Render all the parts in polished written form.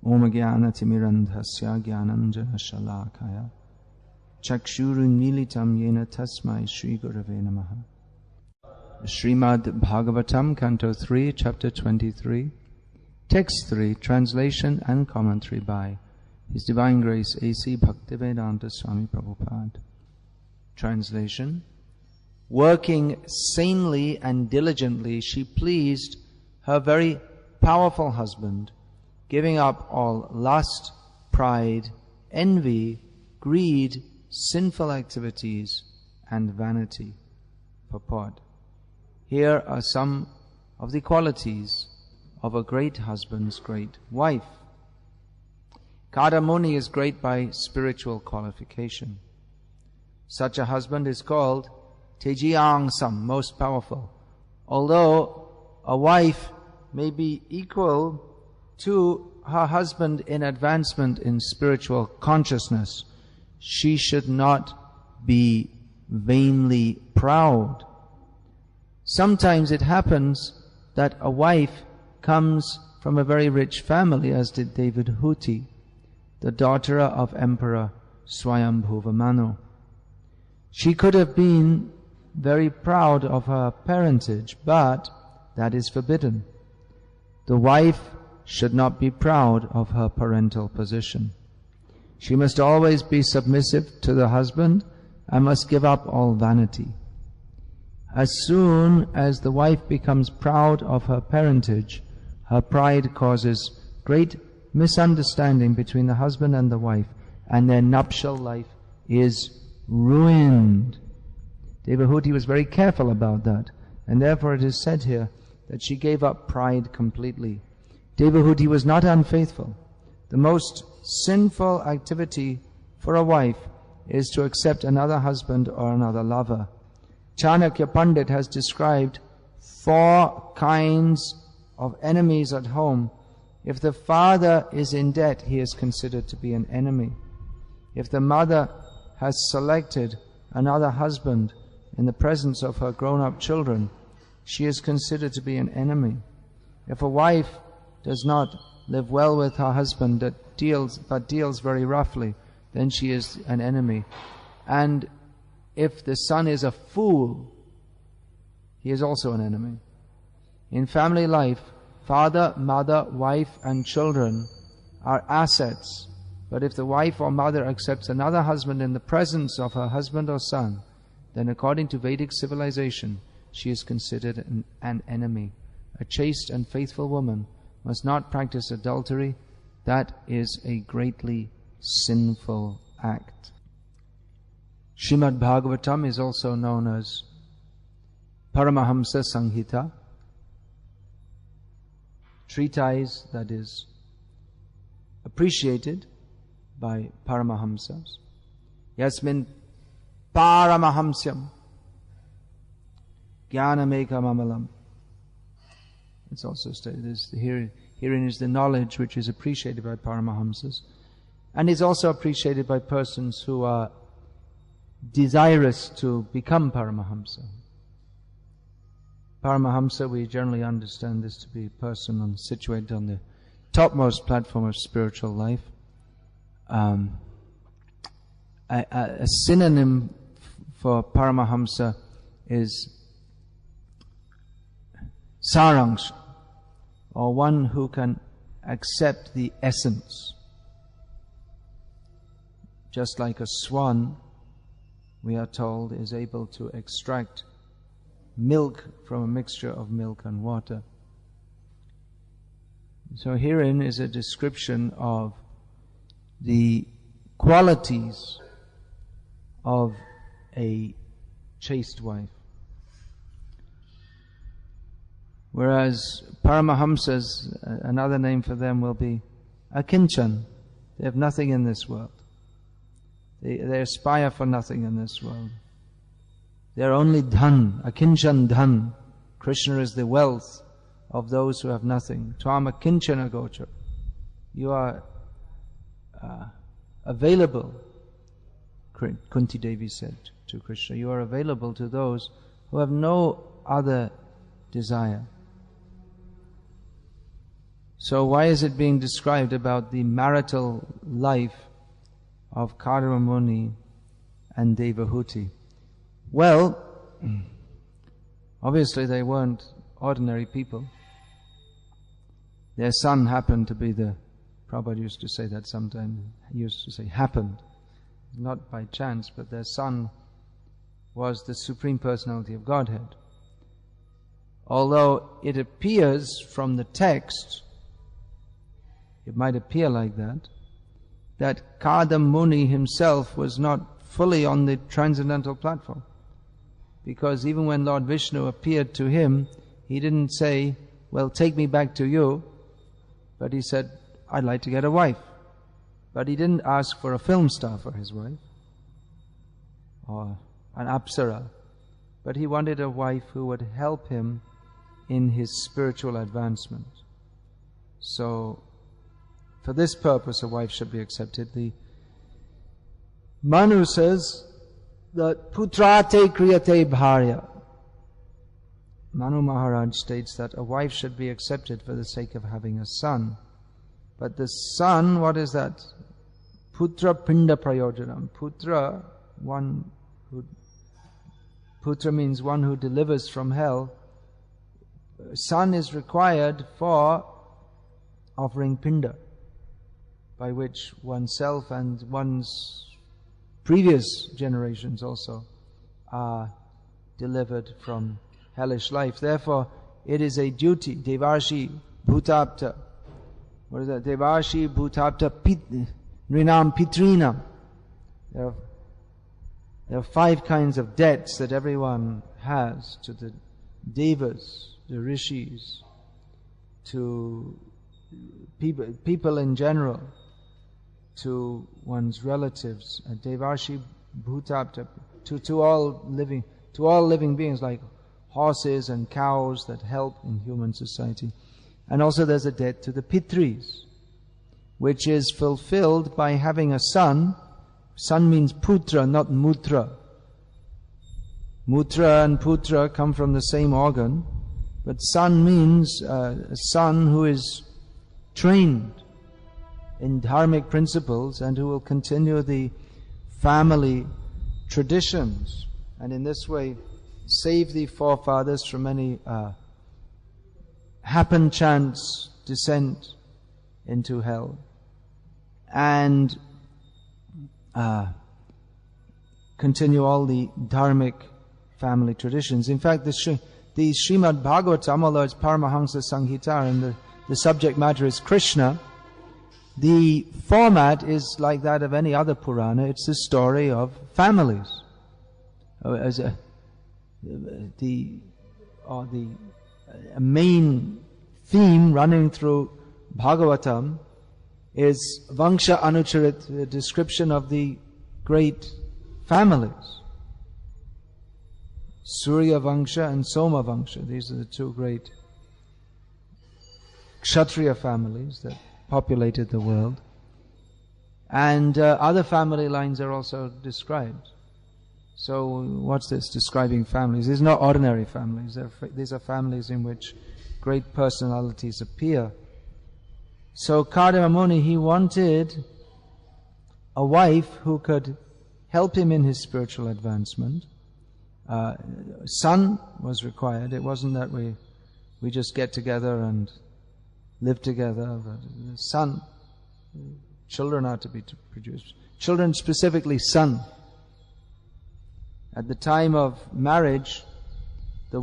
Om Jnana-timirandhasya Jnananjana Shalakaya Chakshurunmilitam Yena Tasmai Shri Gurave Namaha. Srimad Bhagavatam, Canto 3, Chapter 23, Text 3, Translation and Commentary by His Divine Grace A.C. Bhaktivedanta Swami Prabhupada. Translation. Working sanely and diligently, she pleased her very powerful husband, giving up all lust, pride, envy, greed, sinful activities, and vanity. Purport. Here are some of the qualities of a great husband's great wife. Kadamuni is great by spiritual qualification. Such a husband is called Tejiyangsam, most powerful. Although a wife may be equal to her husband in advancement in spiritual consciousness, she should not be vainly proud. Sometimes it happens that a wife comes from a very rich family, as did Devahuti, the daughter of Emperor Swayambhuva Manu. She could have been very proud of her parentage, but that is forbidden. The wife should not be proud of her parental position. She must always be submissive to the husband and must give up all vanity. As soon as the wife becomes proud of her parentage, her pride causes great misunderstanding between the husband and the wife, and their nuptial life is ruined. Devahuti was very careful about that, and therefore it is said here that she gave up pride completely. Devahuti was not unfaithful. The most sinful activity for a wife is to accept another husband or another lover. Chanakya Pandit has described 4 kinds of enemies at home. If the father is in debt, he is considered to be an enemy. If the mother has selected another husband in the presence of her grown-up children, she is considered to be an enemy. If a wife does not live well with her husband but deals very roughly, then she is an enemy. And if the son is a fool, he is also an enemy. In family life, father, mother, wife and children are assets. But if the wife or mother accepts another husband in the presence of her husband or son, then according to Vedic civilization, she is considered an enemy. A chaste and faithful woman must not practice adultery. That is a greatly sinful act. Srimad Bhagavatam is also known as Paramahamsa Sanghita, treatise that is appreciated by Paramahamsas. Yasmin Paramahamsyam Jnanamekam Amalam. It's also stated herein is the knowledge which is appreciated by Paramahamsas, and is also appreciated by persons who are desirous to become Paramahamsa. Paramahamsa, we generally understand this to be a person situated on the topmost platform of spiritual life. A synonym for Paramahamsa is Saransh, or one who can accept the essence. Just like a swan, we are told, is able to extract milk from a mixture of milk and water. So herein is a description of the qualities of a chaste wife. Whereas Paramahamsas, another name for them will be Akinchan. They have nothing in this world. They aspire for nothing in this world. They are only dhan, Akinchan dhan. Krishna is the wealth of those who have nothing. Tvam akinchana gochar. You are available, Kunti Devi said to Krishna. You are available to those who have no other desire. So why is it being described about the marital life of Kadama Muni and Devahuti? Well, obviously they weren't ordinary people. Their son happened to be Prabhupada used to say that sometimes. He used to say happened. Not by chance, but their son was the Supreme Personality of Godhead. Although it appears from the text, it might appear like that Kadama Muni himself was not fully on the transcendental platform. Because even when Lord Vishnu appeared to him, he didn't say, well, take me back to you, but he said, I'd like to get a wife. But he didn't ask for a film star for his wife, or an apsara, but he wanted a wife who would help him in his spiritual advancement. So, for this purpose, a wife should be accepted. The Manu says that putrate kriyate bharya. Manu Maharaj states that a wife should be accepted for the sake of having a son. But the son, what is that? Putra pinda prayojanam. Putra means one who delivers from hell. Son is required for offering pinda, by which oneself and one's previous generations also are delivered from hellish life. Therefore, it is a duty. Devarshi bhutapta. What is that? Devarshi bhutapta nrinam pitrinam. There are 5 kinds of debts that everyone has to the devas, the rishis, to people in general, to one's relatives. Devarshi bhutapta, to all living beings, like horses and cows that help in human society. And also there's a debt to the pitris, which is fulfilled by having a son. Son means putra, not mutra. Mutra and putra come from the same organ, but son means a son who is trained in dharmic principles and who will continue the family traditions, and in this way save the forefathers from any happen chance descent into hell, and continue all the dharmic family traditions. In fact, the Srimad Bhagavatam, although it's Paramahansa Samhita and the subject matter is Krishna, the format is like that of any other Purana. It's the story of families. A main theme running through Bhagavatam is Vangsha Anucharit, the description of the great families. Surya Vangsha and Soma Vangsha. These are the 2 great Kshatriya families that populated the world. And other family lines are also described. So what's this? Describing families. These are not ordinary families. These are families in which great personalities appear. So Kadama Muni, he wanted a wife who could help him in his spiritual advancement. Son was required. It wasn't that we just get together and live together. But son, children are to be produced. Children, specifically son. At the time of marriage, the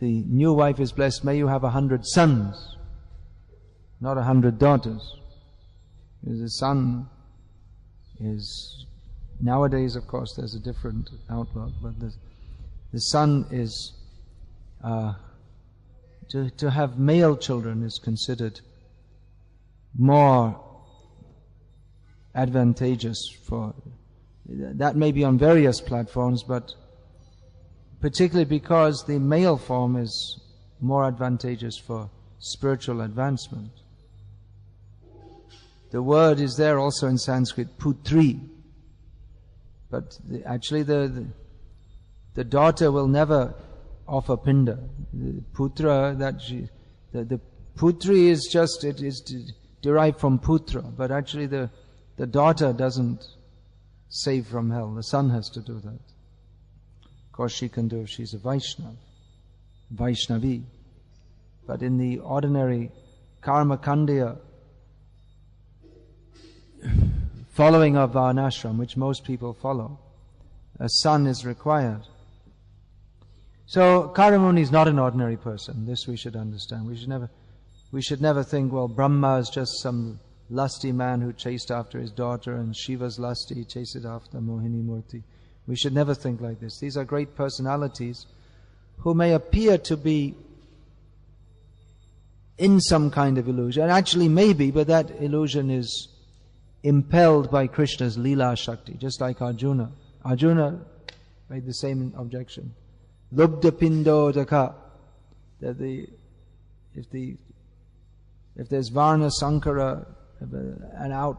new wife is blessed, may you have 100 sons, not 100 daughters. Because the son is, nowadays of course there's a different outlook, but the son is, to have male children is considered more advantageous for, that may be on various platforms, but particularly because the male form is more advantageous for spiritual advancement. The word is there also in Sanskrit, putri, but actually the daughter will never offer pinda. The putra, the Putri is just, it is derived from putra, but actually the daughter doesn't save from hell. The son has to do that. Of course she can do if she's a Vaishnavi. But in the ordinary karma kandya following of varnashram, which most people follow, a son is required. So Karamuni is not an ordinary person. This we should understand. We should never think, well, Brahma is just some lusty man who chased after his daughter, and Shiva's lusty, he chased after Mohini Murti. We should never think like this. These are great personalities who may appear to be in some kind of illusion, and actually maybe, but that illusion is impelled by Krishna's Leela Shakti, just like Arjuna. Arjuna made the same objection. Lubda pindo daka, that if there's Varna Sankara, a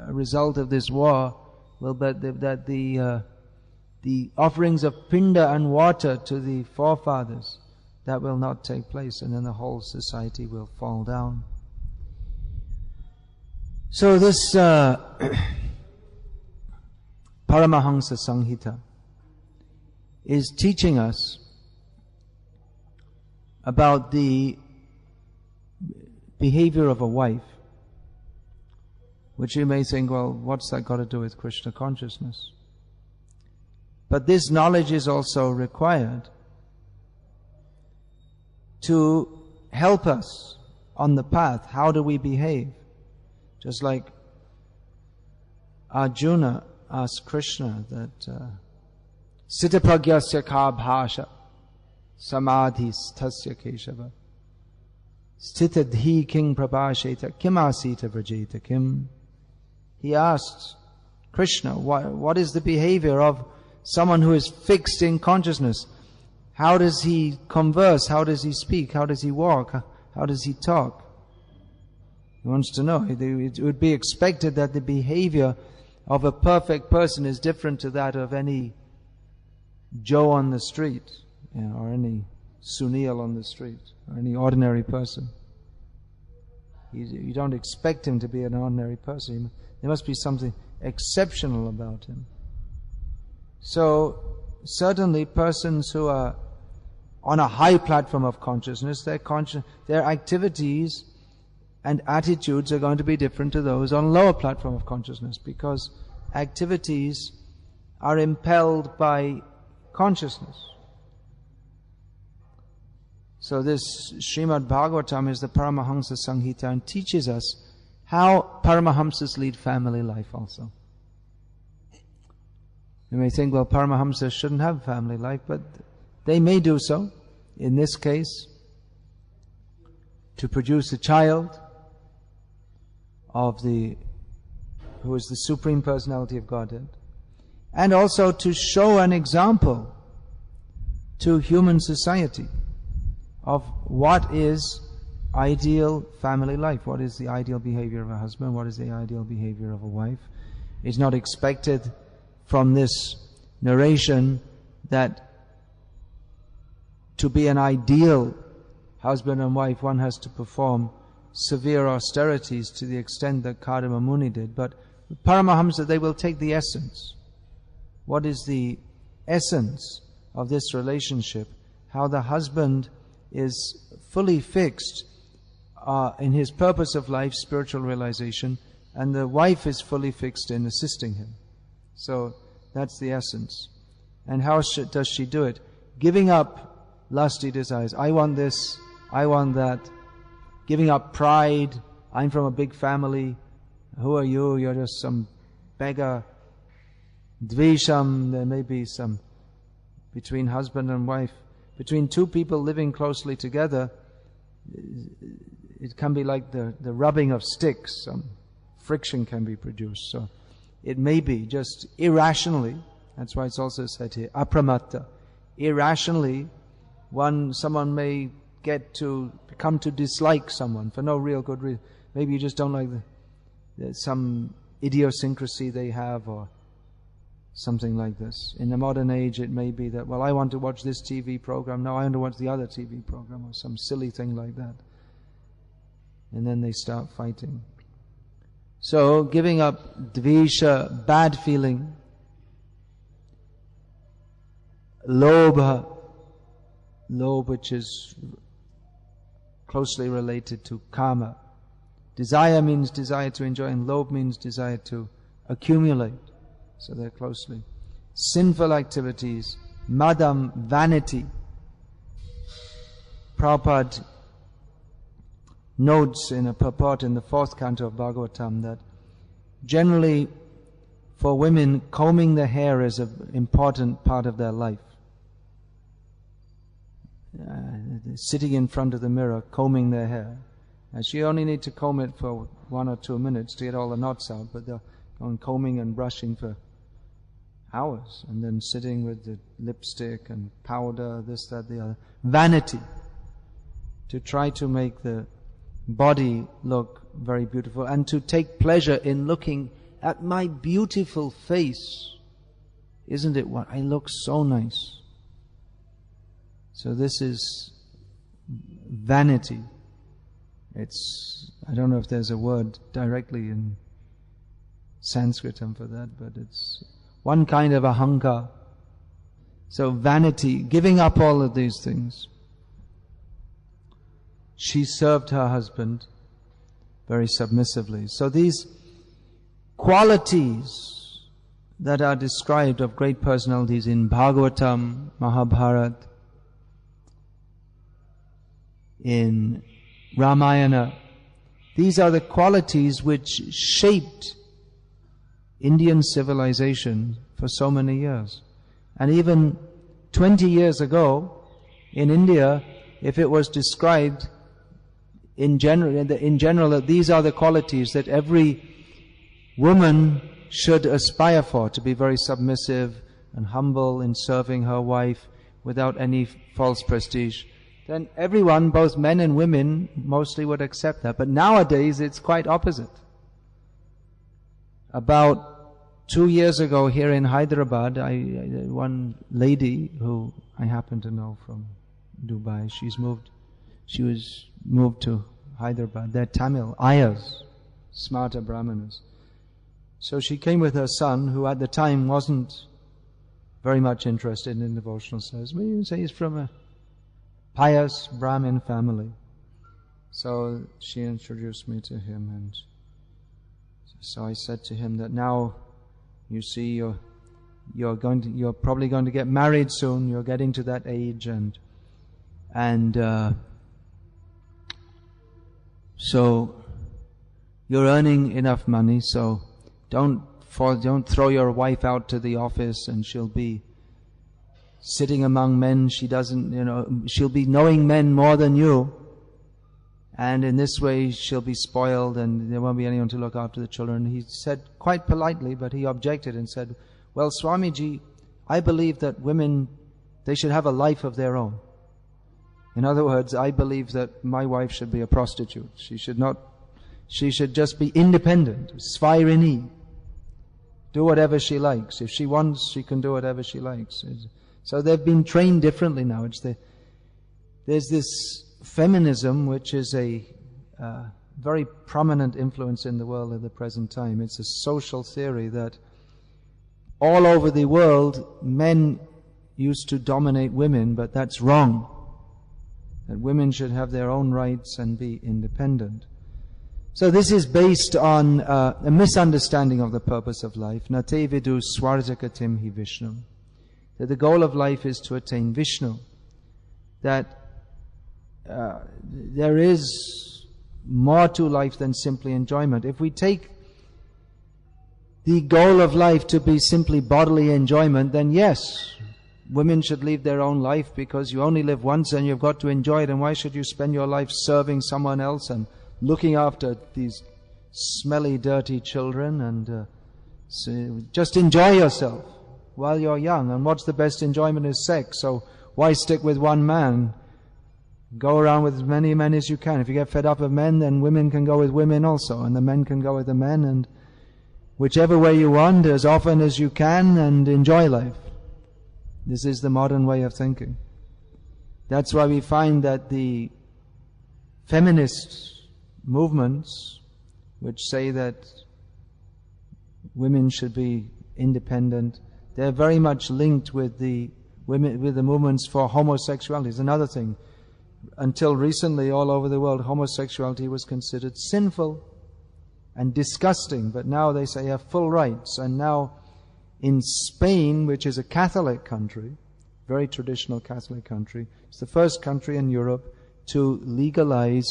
result of this war, well, that the offerings of pinda and water to the forefathers, that will not take place, and then the whole society will fall down. So this Paramahansa Samhita is teaching us about the behavior of a wife, which you may think, well, what's that got to do with Krishna consciousness? But this knowledge is also required to help us on the path. How do we behave? Just like Arjuna asked Krishna that Sita pragyasya ka bhasha samadhis tasya keshava stita dhi king prabhasheta kim asita vrajeta kim. He asked Krishna, what is the behavior of someone who is fixed in consciousness? How does he converse? How does he speak? How does he walk? How does he talk? He wants to know. It would be expected that the behavior of a perfect person is different to that of any Joe on the street, or any Sunil on the street, or any ordinary person. You don't expect him to be an ordinary person. There must be something exceptional about him. So, certainly persons who are on a high platform of consciousness, their activities and attitudes are going to be different to those on a lower platform of consciousness, because activities are impelled by consciousness. So this Srimad Bhagavatam is the Paramahamsa Samhita and teaches us how Paramahamsas lead family life also. You may think, well, Paramahamsas shouldn't have family life, but they may do so. In this case, to produce a child who is the Supreme Personality of Godhead, and also to show an example to human society of what is ideal family life, what is the ideal behavior of a husband, what is the ideal behavior of a wife. It's not expected from this narration that to be an ideal husband and wife, one has to perform severe austerities to the extent that Kadama Muni did. But Paramahamsa, they will take the essence. What is the essence of this relationship? How the husband is fully fixed in his purpose of life, spiritual realization, and the wife is fully fixed in assisting him. So that's the essence. And how does she do it? Giving up lusty desires. I want this, I want that. Giving up pride. I'm from a big family. Who are you? You're just some beggar. Dvesham, there may be some between husband and wife. Between two people living closely together, it can be like the rubbing of sticks. Some friction can be produced. So it may be just irrationally. That's why it's also said here, apramatta. Irrationally, someone may come to dislike someone for no real good reason. Maybe you just don't like some idiosyncrasy they have, or something like this. In the modern age, it may be that, well, I want to watch this TV program, no, I want to watch the other TV program, or some silly thing like that. and then they start fighting. So, giving up dvesha, bad feeling, lobha, which is closely related to karma. Desire means desire to enjoy, and lobh means desire to accumulate. So they're closely. Sinful activities, madam, vanity. Prabhupada notes in a purport in the 4th canto of Bhagavatam that generally for women, combing the hair is an important part of their life. Sitting in front of the mirror, combing their hair. And she only need to comb it for 1 or 2 minutes to get all the knots out, but they're on combing and brushing for hours, and then sitting with the lipstick and powder, this, that, the other. Vanity. To try to make the body look very beautiful, and to take pleasure in looking at my beautiful face. Isn't it what? I look so nice. So this is vanity. I don't know if there's a word directly in Sanskritam for that, but it's one kind of ahankar. So vanity, giving up all of these things. She served her husband very submissively. So these qualities that are described of great personalities in Bhagavatam, Mahabharata, in Ramayana, these are the qualities which shaped Indian civilization for so many years. And even 20 years ago, in India, if it was described in general that these are the qualities that every woman should aspire for, to be very submissive and humble in serving her wife without any false prestige, then everyone, both men and women, mostly would accept that. But nowadays it's quite opposite. About 2 years ago here in Hyderabad, one lady who I happen to know from Dubai, she was moved to Hyderabad. They're Tamil, Ayas, smarta Brahmanas. So she came with her son, who at the time wasn't very much interested in devotional service. But you say he's from a pious Brahmin family. So she introduced me to him, and so I said to him that now, you see, you're probably going to get married soon. You're getting to that age, and so you're earning enough money. So don't throw your wife out to the office, and she'll be sitting among men. She'll be knowing men more than you. And in this way she'll be spoiled, and there won't be anyone to look after the children. He said quite politely, but he objected and said, well, Swamiji, I believe that women, they should have a life of their own. In other words, I believe that my wife should be a prostitute. She should just be independent, svirini. Do whatever she likes. If she wants, she can do whatever she likes. So they've been trained differently now. There's this feminism, which is a very prominent influence in the world at the present time. It's a social theory that all over the world, men used to dominate women, but that's wrong. That women should have their own rights and be independent. So this is based on a misunderstanding of the purpose of life. Nate vidu swarjakatim hi Vishnu. That the goal of life is to attain Vishnu. That there is more to life than simply enjoyment. If we take the goal of life to be simply bodily enjoyment, then yes, women should live their own life, because you only live once and you've got to enjoy it. And why should you spend your life serving someone else and looking after these smelly, dirty children? And so just enjoy yourself while you're young. And what's the best enjoyment is sex. So why stick with one man? Go around with as many men as you can. If you get fed up of men, then women can go with women also, and the men can go with the men, and whichever way you want, as often as you can, and enjoy life. This is the modern way of thinking. That's why we find that the feminists movements which say that women should be independent, they're very much linked with the movements for homosexuality. It's another thing. Until recently, all over the world, homosexuality was considered sinful and disgusting, but now they say you have full rights. And now in Spain, which is a Catholic country, very traditional Catholic country, it's the first country in Europe to legalize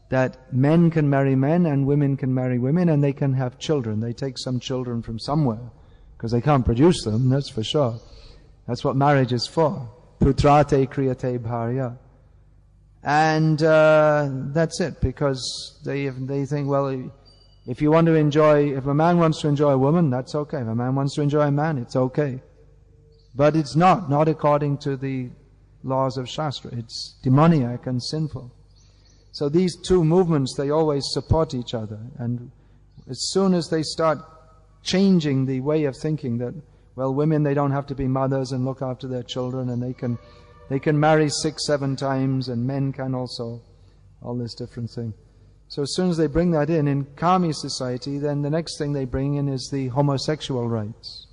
that men can marry men and women can marry women and they can have children. They take some children from somewhere because they can't produce them, that's for sure. That's what marriage is for. Putrate kriyate bharya. And that's it, because they think, well, if you want to enjoy, if a man wants to enjoy a woman, that's okay. If a man wants to enjoy a man, it's okay. But it's not according to the laws of Shastra. It's demoniac and sinful. So these two movements, they always support each other. And as soon as they start changing the way of thinking that, well, women, they don't have to be mothers and look after their children, and they can marry 6-7 times, and men can also, all this different thing. So as soon as they bring that in Kami society, then the next thing they bring in is the homosexual rights.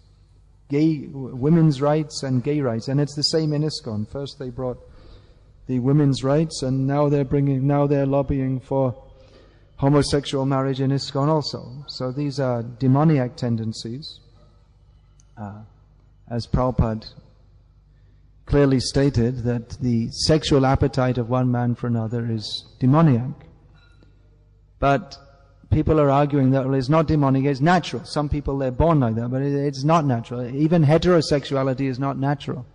Women's rights and gay rights. And it's the same in ISKCON. First they brought the women's rights, and now they're lobbying for homosexual marriage in ISKCON also. So these are demoniac tendencies, as Prabhupada clearly stated, that the sexual appetite of one man for another is demoniac. But people are arguing that, well, it's not demonic, it's natural. Some people, they're born like that, but it's not natural. Even heterosexuality is not natural.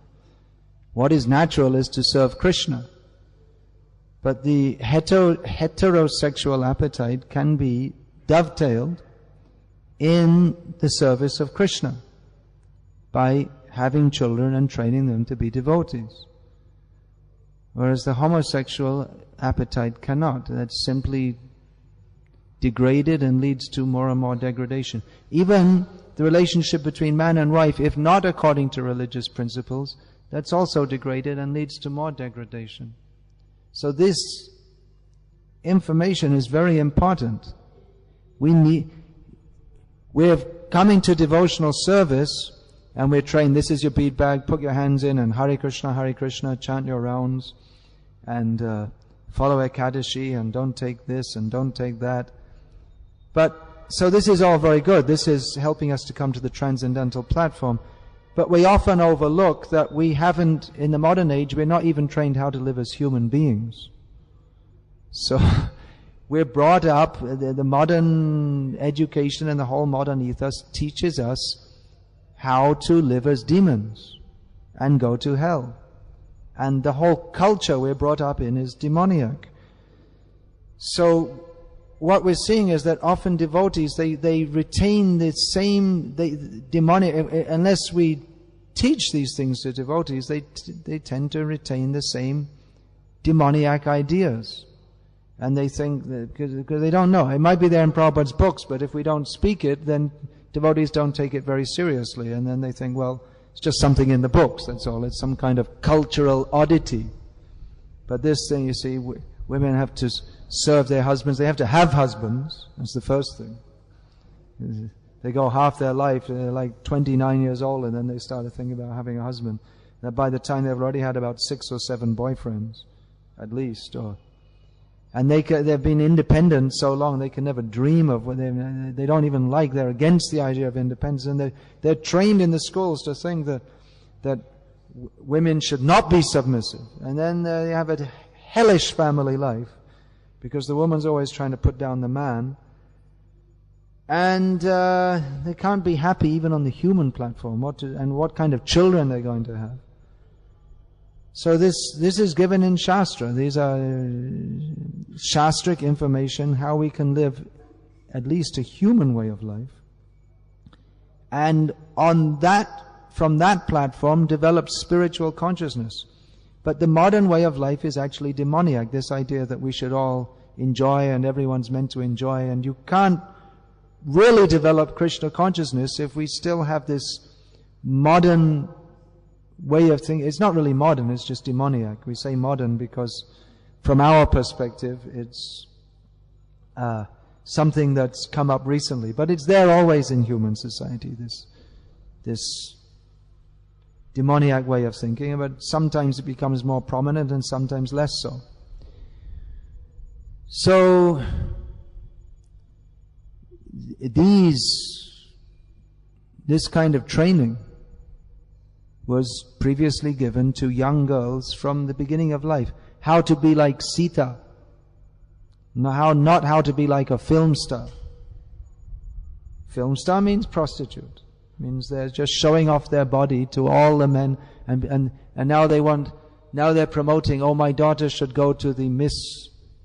What is natural is to serve Krishna. But the heterosexual appetite can be dovetailed in the service of Krishna by having children and training them to be devotees. Whereas the homosexual appetite cannot. That's simply degraded and leads to more and more degradation. Even the relationship between man and wife, if not according to religious principles, that's also degraded and leads to more degradation. So this information is very important. We're coming to devotional service and we're trained, this is your bead bag, put your hands in and Hare Krishna, chant your rounds and follow Ekadashi and don't take this and don't take that. But, so this is all very good. This is helping us to come to the transcendental platform. But we often overlook that we haven't, in the modern age, we're not even trained how to live as human beings. So, we're brought up, the modern education and the whole modern ethos teaches us how to live as demons and go to hell. And the whole culture we're brought up in is demoniac. So, what we're seeing is that often devotees, they retain the same demonic, unless we teach these things to devotees, they tend to retain the same demoniac ideas. And they think, because they don't know. It might be there in Prabhupada's books, but if we don't speak it, then devotees don't take it very seriously. And then they think, well, it's just something in the books, that's all. It's some kind of cultural oddity. But this thing, you see, women have to serve their husbands. They have to have husbands. That's the first thing. They go half their life, they're like 29 years old, and then they start to think about having a husband. That by the time they've already had about 6 or 7 boyfriends, at least. And they've been independent so long, they can never dream of what they don't even like. They're against the idea of independence, and they're trained in the schools to think that women should not be submissive. And then they have a hellish family life, because the woman's always trying to put down the man. And they can't be happy even on the human platform. What kind of children they're going to have. So this is given in Shastra. These are Shastric information, how we can live at least a human way of life. And from that platform develop spiritual consciousness. But the modern way of life is actually demoniac. This idea that we should all enjoy and everyone's meant to enjoy. And you can't really develop Krishna consciousness if we still have this modern way of thinking. It's not really modern, it's just demoniac. We say modern because from our perspective it's something that's come up recently, but it's there always in human society, this demoniac way of thinking, but sometimes it becomes more prominent and sometimes less so. So, this kind of training was previously given to young girls from the beginning of life. How to be like Sita. Not how to be like a film star. Film star means prostitute. Means they're just showing off their body to all the men, and now they're promoting, oh, my daughter should go to the Miss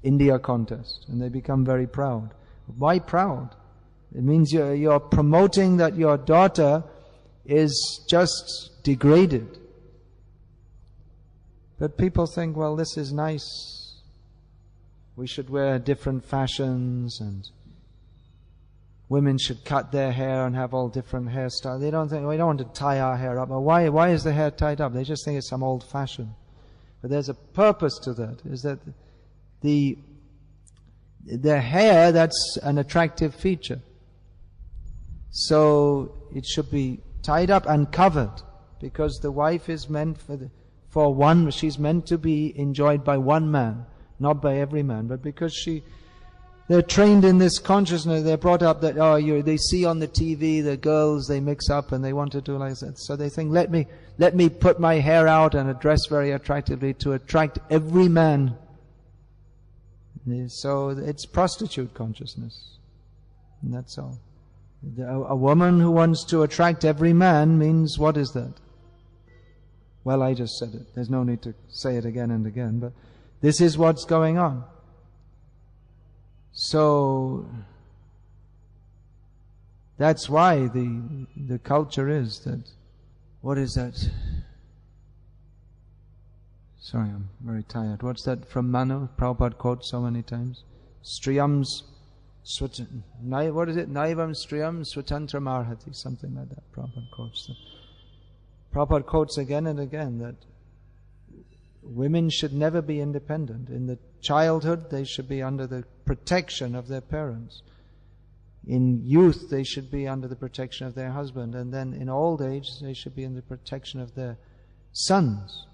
India contest, and they become very proud. Why proud? It means you're promoting that your daughter is just degraded. But people think, well, this is nice. We should wear different fashions, and women should cut their hair and have all different hairstyles. They don't think, we don't want to tie our hair up. Why is the hair tied up? They just think it's some old fashion. But there's a purpose to that, is that the hair, that's an attractive feature. So it should be tied up and covered, because the wife is meant for one, she's meant to be enjoyed by one man, not by every man. But because they're trained in this consciousness, they're brought up that, they see on the TV the girls, they mix up and they want to do like that. So they think, let me put my hair out and dress very attractively to attract every man. So it's prostitute consciousness. And that's all. A woman who wants to attract every man means, what is that? Well, I just said it. There's no need to say it again and again, but this is what's going on. So that's why the culture is that, what is that? Sorry, I'm very tired. What's that from Manu? Prabhupada quotes so many times. Striyams, what is it? Naivam striyam swatantra marhati. Something like that. Prabhupada quotes that. Prabhupada quotes again and again that women should never be independent. In the childhood, they should be under the protection of their parents. In youth, they should be under the protection of their husband. And then in old age, they should be in the protection of their sons.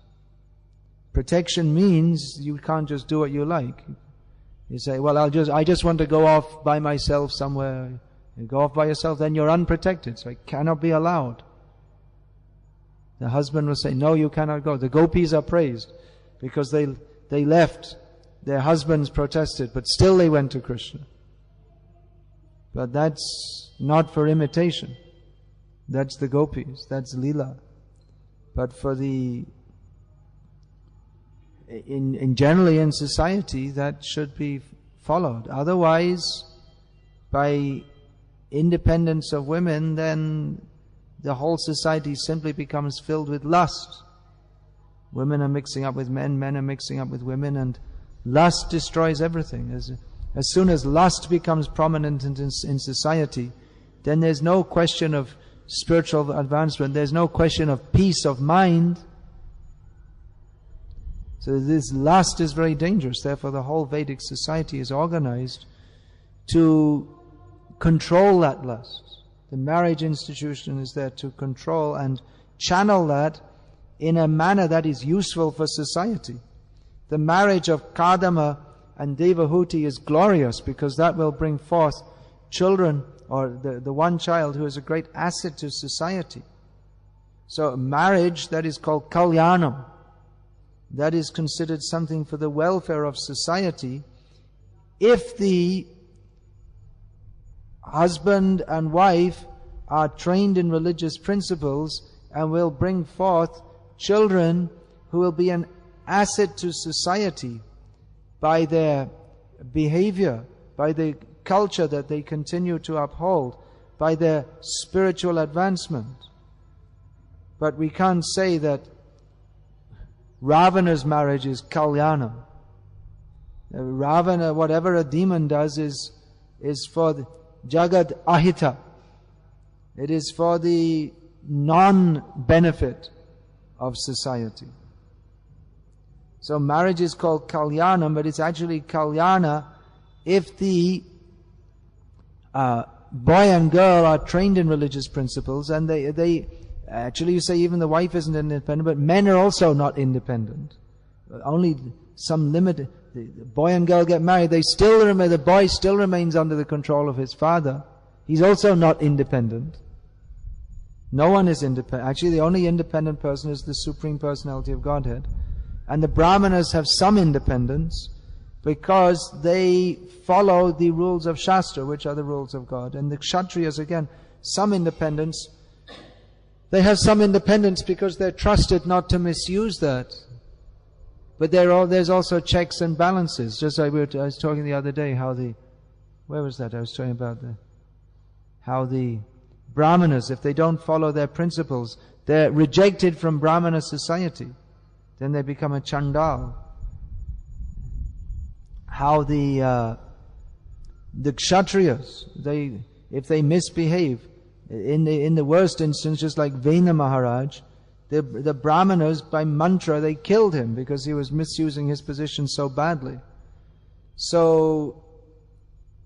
Protection means you can't just do what you like. You say, well, I just want to go off by myself somewhere. You go off by yourself, then you're unprotected. So it cannot be allowed. The husband will say, no, you cannot go. The gopis are praised because they left. Their husbands protested, but still they went to Krishna. But that's not for imitation. That's the gopis. That's lila. But for generally in society, that should be followed. Otherwise, by independence of women, then the whole society simply becomes filled with lust. Women are mixing up with men, men are mixing up with women, and lust destroys everything. As soon as lust becomes prominent in society, then there's no question of spiritual advancement, there's no question of peace of mind. So this lust is very dangerous. Therefore the whole Vedic society is organized to control that lust. The marriage institution is there to control and channel that in a manner that is useful for society. The marriage of Kadama and Devahuti is glorious because that will bring forth children, or the one child who is a great asset to society. So marriage that is called Kalyanam, that is considered something for the welfare of society. If the husband and wife are trained in religious principles and will bring forth children who will be an asset to society by their behavior, by the culture that they continue to uphold, by their spiritual advancement. But we can't say that Ravana's marriage is Kalyanam. Ravana, whatever a demon does is for the Jagad Ahita. It is for the non-benefit of society. So marriage is called Kalyanam, but it's actually Kalyana if the boy and girl are trained in religious principles, and they actually, you say even the wife isn't independent, but men are also not independent. Only some limited. The boy and girl get married, the boy still remains under the control of his father. He's also not independent. No one is independent. Actually, the only independent person is the Supreme Personality of Godhead. And the Brahmanas have some independence because they follow the rules of Shastra, which are the rules of God. And the Kshatriyas, again, some independence. They have some independence because they're trusted not to misuse that. But there's also checks and balances. Just like I was talking the other day where was that? I was talking about how the Brahmanas, if they don't follow their principles, they're rejected from Brahmana society. Then they become a Chandal. How the Kshatriyas, if they misbehave, in the worst instance, just like Vena Maharaj, the Brahmanas, by mantra, they killed him because he was misusing his position so badly. So,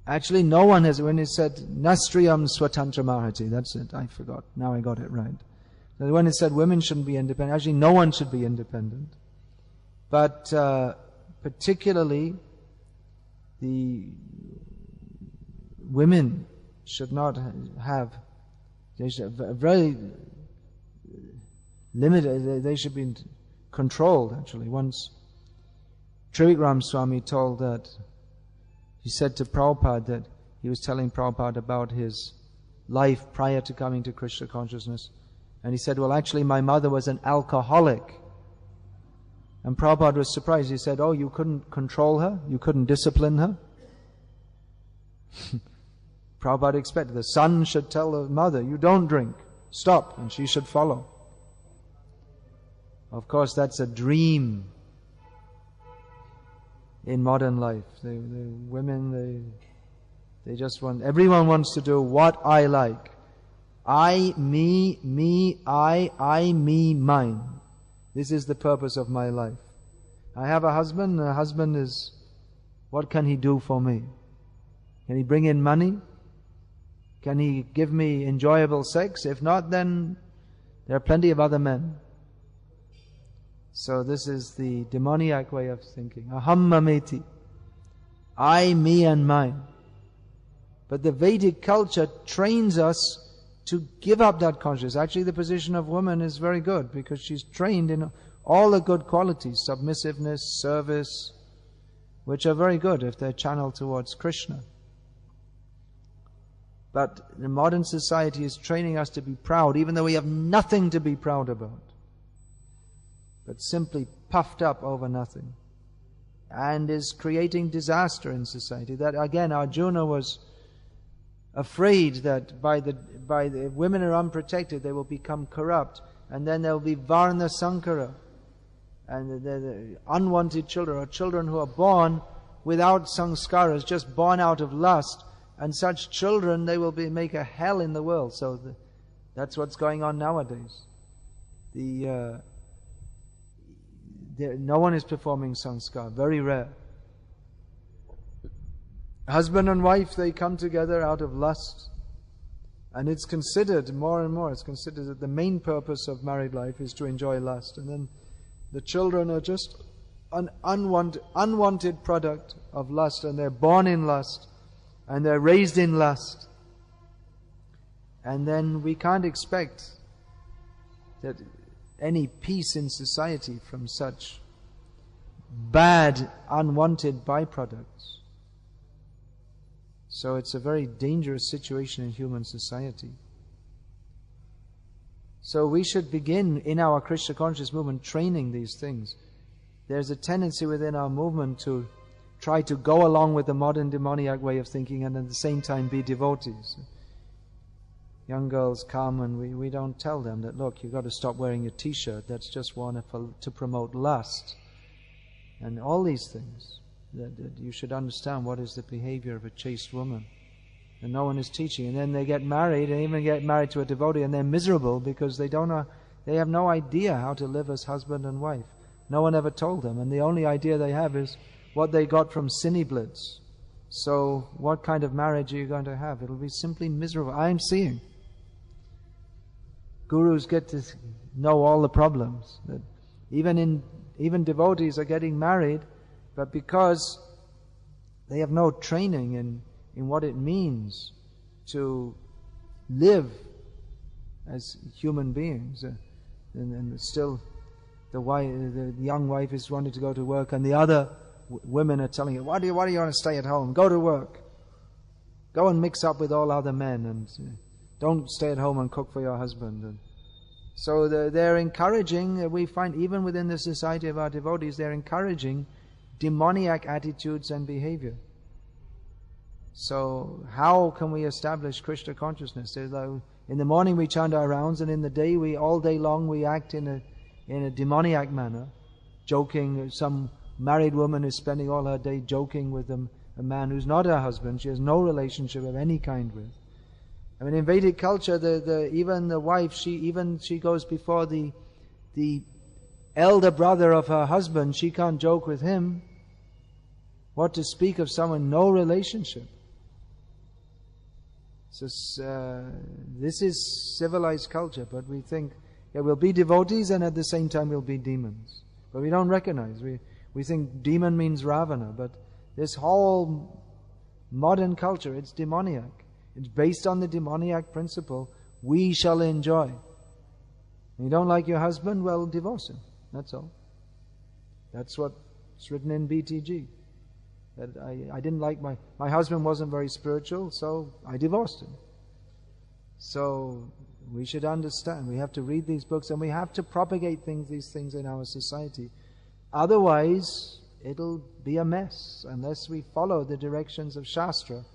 actually no one has, when he said, Nastriyam Swatantra Mahati, that's it, I forgot, now I got it right. So when it said women shouldn't be independent, actually no one should be independent. But particularly, the women should not have, they should have very limited, they should be controlled actually. Once Trivikram Swami told that, he said to Prabhupada that he was telling Prabhupada about his life prior to coming to Krishna consciousness. And he said, well actually my mother was an alcoholic. And Prabhupada was surprised. He said, oh, you couldn't control her? You couldn't discipline her? Prabhupada expected the son should tell the mother, you don't drink, stop, and she should follow. Of course, that's a dream in modern life. The women, they just want, everyone wants to do what I like. I, me, I, me, mine. This is the purpose of my life. I have a husband is, what can he do for me? Can he bring in money? Can he give me enjoyable sex? If not, then there are plenty of other men. So this is the demoniac way of thinking. Aham mameti. I, me and mine. But the Vedic culture trains us to give up that consciousness. Actually, the position of woman is very good because she's trained in all the good qualities, submissiveness, service, which are very good if they're channeled towards Krishna. But the modern society is training us to be proud, even though we have nothing to be proud about, but simply puffed up over nothing, and is creating disaster in society. That again, Arjuna was afraid that by the women are unprotected, they will become corrupt, and then there will be Varna Sankara, and the unwanted children, or children who are born without sanskaras, just born out of lust, and such children, they will make a hell in the world. So that's what's going on nowadays. No one is performing sanskar, very rare. Husband and wife, they come together out of lust. And it's considered, more and more, it's considered that the main purpose of married life is to enjoy lust. And then the children are just an unwanted product of lust, and they're born in lust, and they're raised in lust. And then we can't expect that any peace in society from such bad, unwanted byproducts. So it's a very dangerous situation in human society. So we should begin in our Krishna conscious movement training these things. There's a tendency within our movement to try to go along with the modern demoniac way of thinking and at the same time be devotees. Young girls come and we don't tell them that, look, you've got to stop wearing a t-shirt. That's just one to promote lust. And all these things. That you should understand what is the behavior of a chaste woman. And no one is teaching. And then they get married, and even get married to a devotee, and they're miserable because they have no idea how to live as husband and wife. No one ever told them. And the only idea they have is what they got from Cineblitz. So what kind of marriage are you going to have? It'll be simply miserable. I'm seeing gurus get to know all the problems. That even devotees are getting married, but because they have no training in what it means to live as human beings, and still the young wife is wanting to go to work, and the other women are telling her, why do you want to stay at home? Go to work. Go and mix up with all other men, and don't stay at home and cook for your husband. And so they're encouraging, we find even within the society of our devotees, they're encouraging demoniac attitudes and behavior. So how can we establish Krishna consciousness? In the morning we chant our rounds, and in the day all day long we act in a demoniac manner, joking. Some married woman is spending all her day joking with a man who's not her husband, she has no relationship of any kind with. I mean, in Vedic culture, even the wife, she goes before the elder brother of her husband. She can't joke with him. What to speak of someone no relationship? So this is civilized culture, but we think we'll be devotees and at the same time we'll be demons. But we don't recognize. We think demon means Ravana, but this whole modern culture, it's demoniac. It's based on the demoniac principle, we shall enjoy. You don't like your husband? Well, divorce him. That's all. That's what's written in BTG. That I didn't like my husband wasn't very spiritual, so I divorced him. So we should understand. We have to read these books and we have to propagate these things in our society. Otherwise, it'll be a mess unless we follow the directions of Shastra.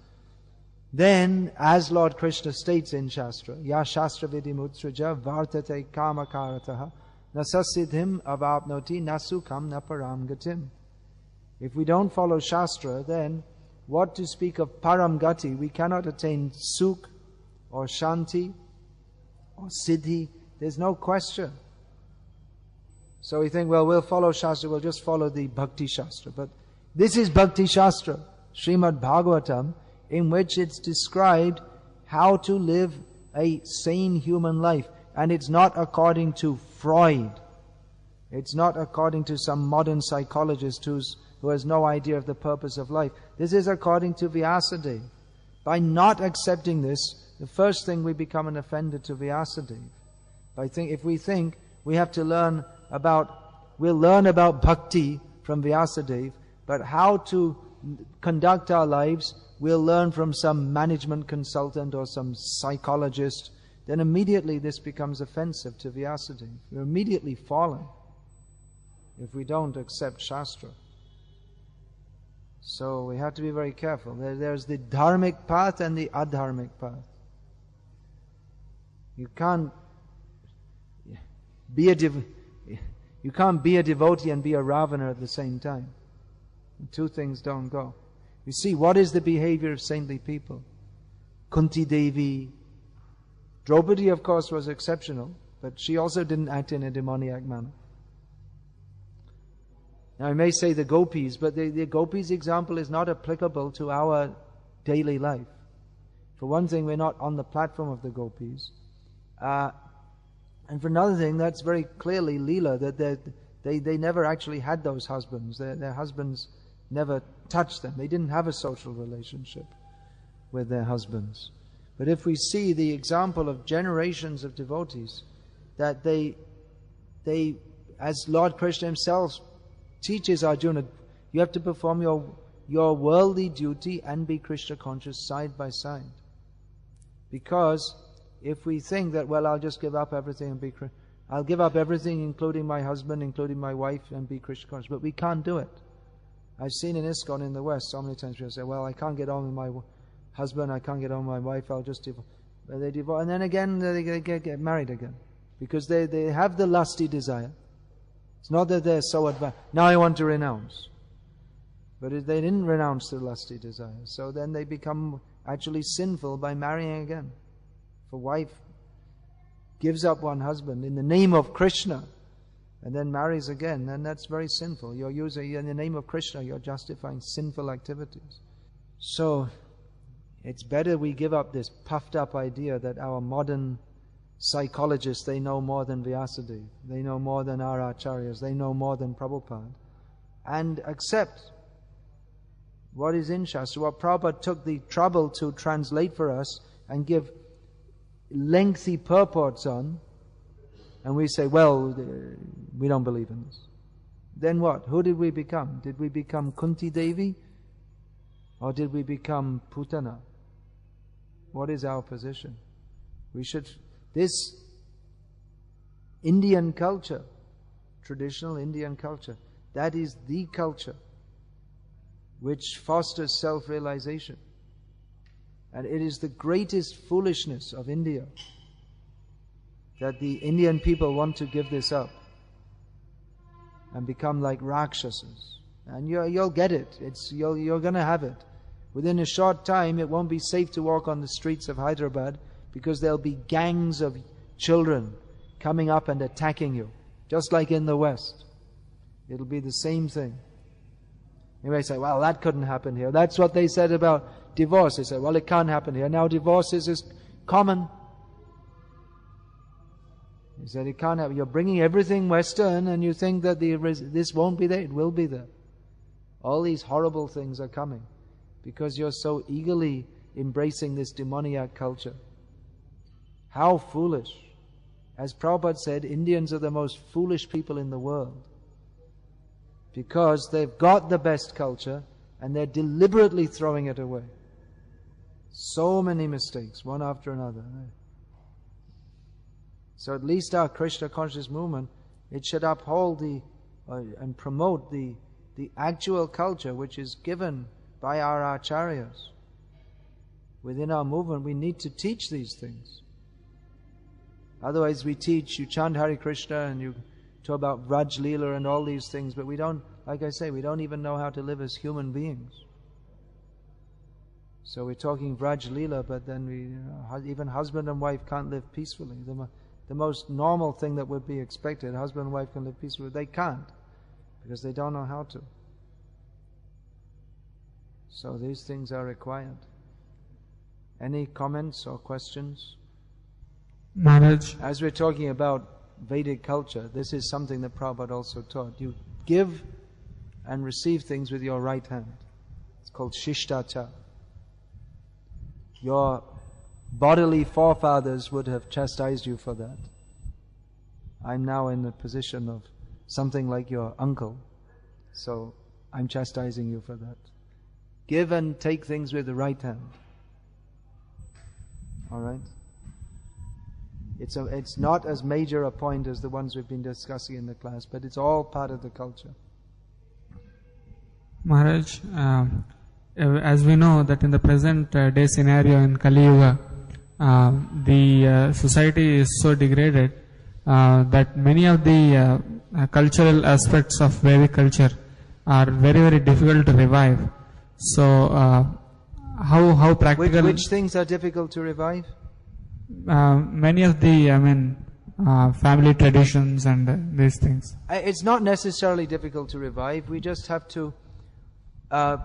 Then, as Lord Krishna states in Shastra, Ya Shastra Vidimutsraja Vartate Kamakarataha Nasasidhim Avapnoti Nasukam Naparam Gatim. If we don't follow Shastra, then what to speak of Param Gati? We cannot attain Sukh or Shanti or Siddhi. There's no question. So we think, well, we'll follow Shastra, we'll just follow the Bhakti Shastra. But this is Bhakti Shastra, Srimad Bhagavatam, in which it's described how to live a sane human life. And it's not according to Freud. It's not according to some modern psychologist who has no idea of the purpose of life. This is according to Vyasadeva. By not accepting this, the first thing we become an offender to Vyasadeva. If we think we have to we'll learn about bhakti from Vyasadeva, but how to conduct our lives, we'll learn from some management consultant or some psychologist, then immediately this becomes offensive to Vyasadeva. We're immediately fallen if we don't accept Shastra. So we have to be very careful. There's the dharmic path and the adharmic path. You can't be a devotee and be a Ravana at the same time. The two things don't go. You see, what is the behavior of saintly people? Kunti Devi. Draupadi, of course, was exceptional, but she also didn't act in a demoniac manner. Now, I may say the gopis, but the gopis example is not applicable to our daily life. For one thing, we're not on the platform of the gopis. And for another thing, that's very clearly Leela, that they never actually had those husbands. Their husbands never touched them. They didn't have a social relationship with their husbands. But if we see the example of generations of devotees, that they as Lord Krishna himself teaches Arjuna, you have to perform your worldly duty and be Krishna conscious side by side. Because if we think that, well, I'll just give up everything and I'll give up everything, including my husband, including my wife, and be Krishna conscious. But we can't do it. I've seen in ISKCON in the West so many times people say, well, I can't get on with my husband, I can't get on with my wife, I'll just divorce. They divorce, and then again they get married again. Because they have the lusty desire. It's not that they're so advanced. Now I want to renounce. But they didn't renounce the lusty desire. So then they become actually sinful by marrying again. If a wife gives up one husband in the name of Krishna and then marries again, then that's very sinful. In the name of Krishna, you're justifying sinful activities. So, it's better we give up this puffed up idea that our modern psychologists, they know more than Vyasadeva, they know more than our acharyas, they know more than Prabhupada, and accept what is in Shastra, what Prabhupada took the trouble to translate for us and give lengthy purports on, and we say, well, we don't believe in this. Then what? Who did we become? Did we become Kunti Devi? Or did we become Putana? What is our position? This Indian culture, traditional Indian culture, that is the culture which fosters self-realization. And it is the greatest foolishness of India that the Indian people want to give this up and become like Rakshasas. And you'll get it. You're going to have it. Within a short time, it won't be safe to walk on the streets of Hyderabad because there'll be gangs of children coming up and attacking you, just like in the West. It'll be the same thing. You may say, well, that couldn't happen here. That's what they said about divorce. They said, well, it can't happen here. Now divorce is common. He said, it can't happen. You're bringing everything Western and you think that this won't be there. It will be there. All these horrible things are coming because you're so eagerly embracing this demoniac culture. How foolish. As Prabhupada said, Indians are the most foolish people in the world because they've got the best culture and they're deliberately throwing it away. So many mistakes, one after another. So at least our Krishna conscious movement, it should uphold and promote the actual culture which is given by our acharyas. Within our movement, we need to teach these things. Otherwise we teach, you chant Hare Krishna and you talk about Vraj Leela and all these things, but we don't, like I say, we don't even know how to live as human beings. So we're talking Vraj Leela, but then even husband and wife can't live peacefully. The most normal thing that would be expected, husband and wife can live peacefully, they can't, because they don't know how to. So these things are required. Any comments or questions? Maharaj. As we're talking about Vedic culture, this is something that Prabhupada also taught. You give and receive things with your right hand. It's called Shishtachar. Your bodily forefathers would have chastised you for that. I'm now in the position of something like your uncle, so I'm chastising you for that. Give and take things with the right hand. Alright? It's not as major a point as the ones we've been discussing in the class, but it's all part of the culture. Maharaj, as we know that in the present day scenario in Kali Yuga, the society is so degraded that many of the cultural aspects of Vedic culture are very, very difficult to revive. So, how practical? Which things are difficult to revive? Many of the, family traditions and these things. It's not necessarily difficult to revive. We just have to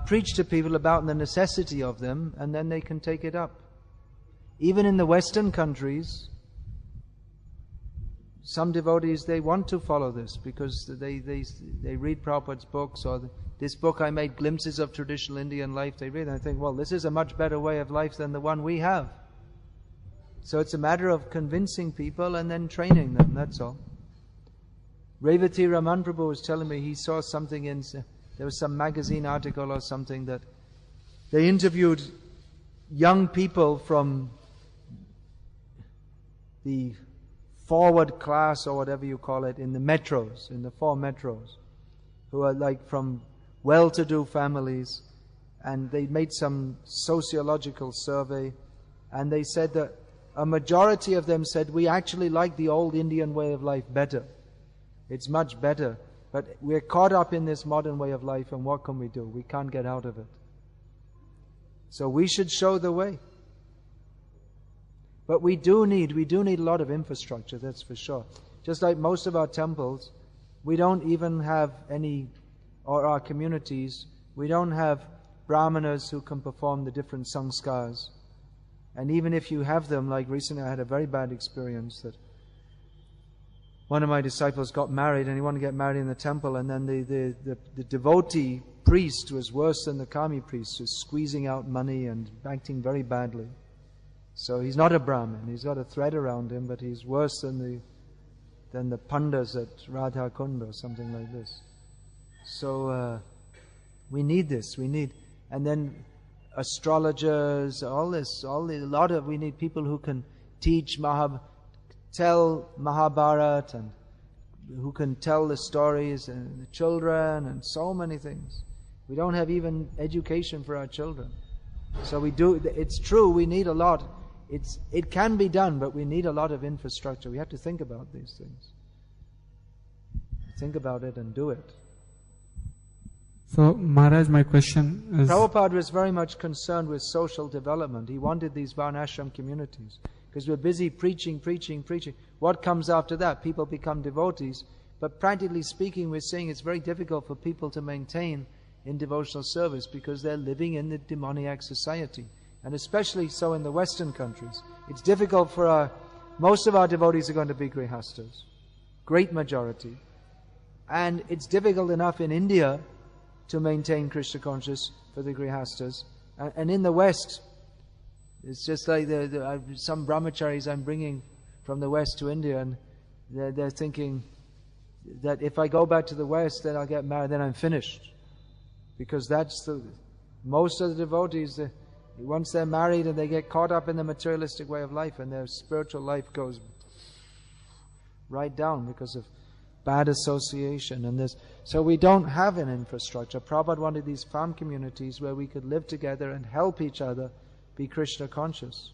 preach to people about the necessity of them, and then they can take it up. Even in the Western countries, some devotees, they want to follow this because they read Prabhupada's books, or this book I made glimpses of traditional Indian life. They read and I think, well, this is a much better way of life than the one we have. So it's a matter of convincing people and then training them, that's all. Revati Raman Prabhu was telling me he saw something there was some magazine article or something that they interviewed young people from the forward class or whatever you call it in the metros, in the 4 metros, who are like from well-to-do families, and they made some sociological survey, and they said that a majority of them said, we actually like the old Indian way of life better. It's much better. But we're caught up in this modern way of life, and what can we do? We can't get out of it. So we should show the way. But we do need a lot of infrastructure, that's for sure. Just like most of our temples, we don't even have any, or our communities, we don't have brahmanas who can perform the different sanskars. And even if you have them, like recently I had a very bad experience that one of my disciples got married and he wanted to get married in the temple, and then the devotee priest was worse than the kami priest, was squeezing out money and acting very badly. So he's not a Brahmin, he's got a thread around him, but he's worse than the pandas at Radha Kund or something like this. So we need this, and then astrologers, we need people who can teach tell Mahabharata, and who can tell the stories, and the children, and so many things. We don't have even education for our children. So it's true, we need a lot. It can be done, but we need a lot of infrastructure. We have to think about these things. Think about it and do it. So, Maharaj, my question is... Prabhupada was very much concerned with social development. He wanted these Varnashram communities, because we're busy preaching. What comes after that? People become devotees. But practically speaking, we're saying it's very difficult for people to maintain in devotional service because they're living in the demoniac society. And especially so in the Western countries. It's difficult for most of our devotees are going to be grihastas. Great majority. And it's difficult enough in India to maintain Krishna consciousness for the grihastas. And in the West, it's just like some brahmacharis I'm bringing from the West to India, and they're thinking that if I go back to the West, then I'll get married, then I'm finished. Because most of the devotees, once they're married and they get caught up in the materialistic way of life, and their spiritual life goes right down because of bad association. So we don't have an infrastructure. Prabhupada wanted these farm communities where we could live together and help each other be Krishna conscious.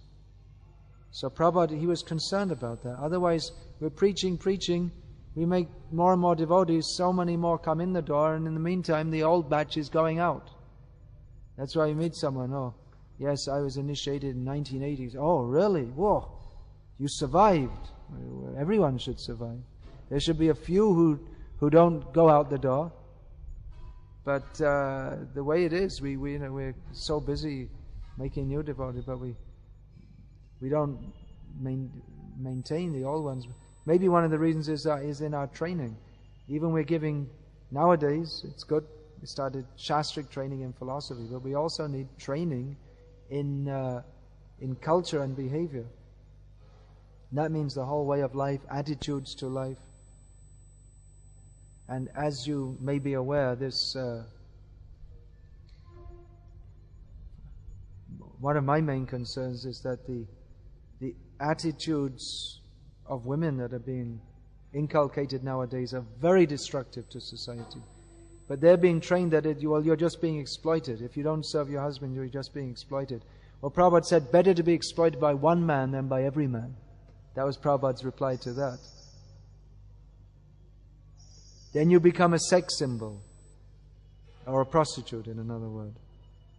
So Prabhupada, he was concerned about that. Otherwise, we're preaching, we make more and more devotees, so many more come in the door, and in the meantime, the old batch is going out. That's why you meet someone, oh, yes, I was initiated in 1980s. Oh, really? Whoa, you survived. Everyone should survive. There should be a few who don't go out the door. But the way it is, we're so busy making new devotees, but we don't maintain the old ones. Maybe one of the reasons is in our training. Even we're giving, nowadays, it's good, we started Shastric training in philosophy, but we also need training in culture and behavior. And that means the whole way of life, attitudes to life. And as you may be aware, this one of my main concerns is that the attitudes of women that are being inculcated nowadays are very destructive to society. But they're being trained that you're just being exploited. If you don't serve your husband, you're just being exploited. Well, Prabhupada said, better to be exploited by one man than by every man. That was Prabhupada's reply to that. Then you become a sex symbol, or a prostitute, in another word.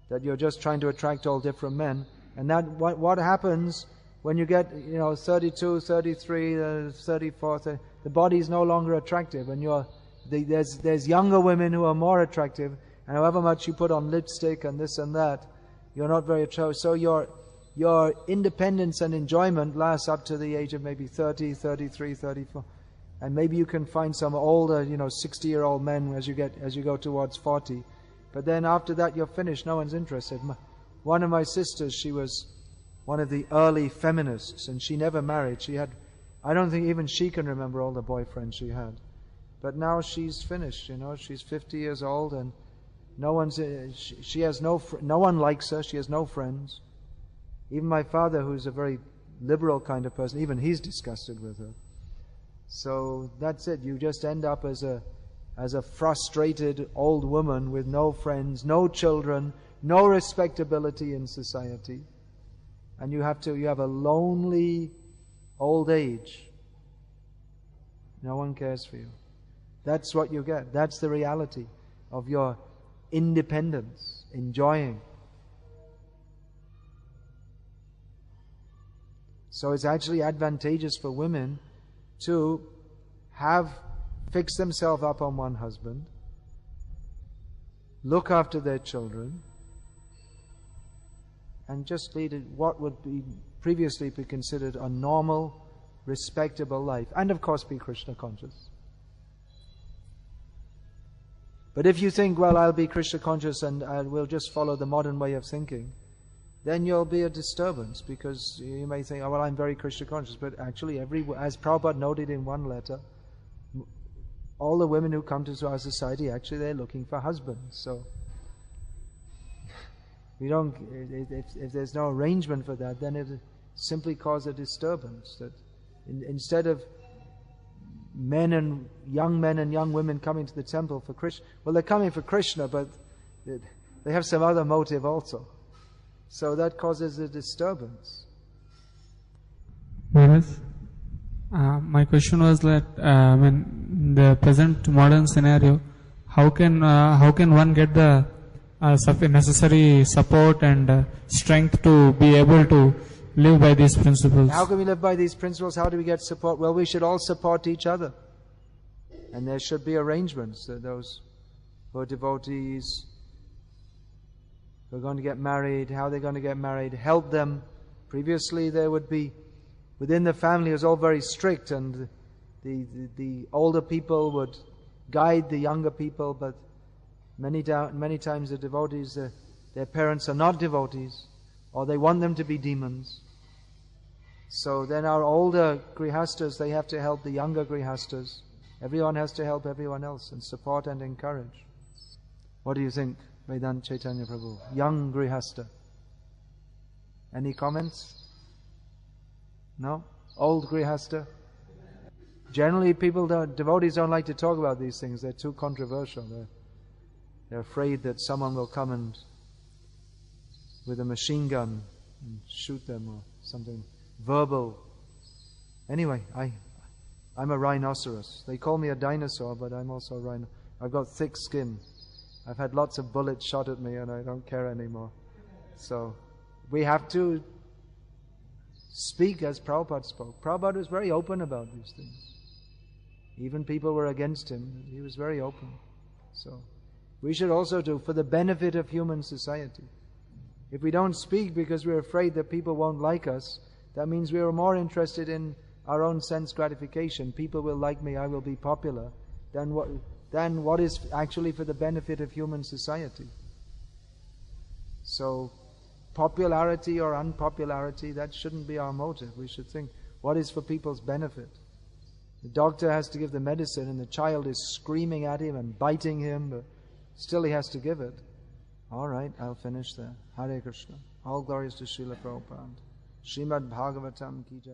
That you're just trying to attract all different men. And that what happens when you get 32, 33, 34, the body is no longer attractive, and there's younger women who are more attractive, and however much you put on lipstick and this and that, you're not very attractive. So your independence and enjoyment lasts up to the age of maybe 30, 33, 34. And maybe you can find some older, 60-year-old men as you go towards 40. But then after that, you're finished. No one's interested. One of my sisters, she was one of the early feminists, and she never married. I don't think even she can remember all the boyfriends she had. But now she's finished. She's 50 years old, and no one likes her. She has no friends. Even my father, who's a very liberal kind of person, even he's disgusted with her. So that's it. You just end up as a frustrated old woman with no friends, no children, no respectability in society, and you have a lonely old age. No one cares for you. That's what you get. That's the reality of your independence, enjoying. So it's actually advantageous for women to fix themselves up on one husband, look after their children, and just lead what would be previously be considered a normal, respectable life. And of course be Krishna conscious. But if you think, well, I'll be Krishna conscious and I will just follow the modern way of thinking, then you'll be a disturbance, because you may think, oh, well, I'm very Krishna conscious, but actually, as Prabhupada noted in one letter, all the women who come to our society, actually they're looking for husbands. So we don't. If there's no arrangement for that, then it simply causes a disturbance. That instead of young men and young women coming to the temple for Krishna, well, they're coming for Krishna, but they have some other motive also. So that causes a disturbance. Maharaj, my question was that in the present modern scenario, how can one get the necessary support and strength to be able to live by these principles? How can we live by these principles? How do we get support? Well, we should all support each other. And there should be arrangements that those who are devotees, who are going to get married, how they're going to get married, help them. Previously there would be, within the family it was all very strict, and the older people would guide the younger people, but many times the devotees, their parents are not devotees, or they want them to be demons. So then our older grihastas, they have to help the younger grihastas. Everyone has to help everyone else and support and encourage. What do you think, Vedanta Chaitanya Prabhu? Young grihasta. Any comments? No? Old grihasta? Generally devotees don't like to talk about these things. They're too controversial. They're afraid that someone will come and with a machine gun and shoot them or something verbal. Anyway, I'm a rhinoceros. They call me a dinosaur, but I'm also a rhino. I've got thick skin. I've had lots of bullets shot at me and I don't care anymore. So we have to speak as Prabhupada spoke. Prabhupada was very open about these things. Even people were against him. He was very open. So we should also do for the benefit of human society. If we don't speak because we're afraid that people won't like us, that means we are more interested in our own sense gratification. People will like me, I will be popular, than what is actually for the benefit of human society. So popularity or unpopularity, that shouldn't be our motive. We should think, what is for people's benefit? The doctor has to give the medicine and the child is screaming at him and biting him, but still he has to give it. All right, I'll finish there. Hare Krishna. All glories to Srila Prabhupada. Srimad Bhagavatam Ki Jai.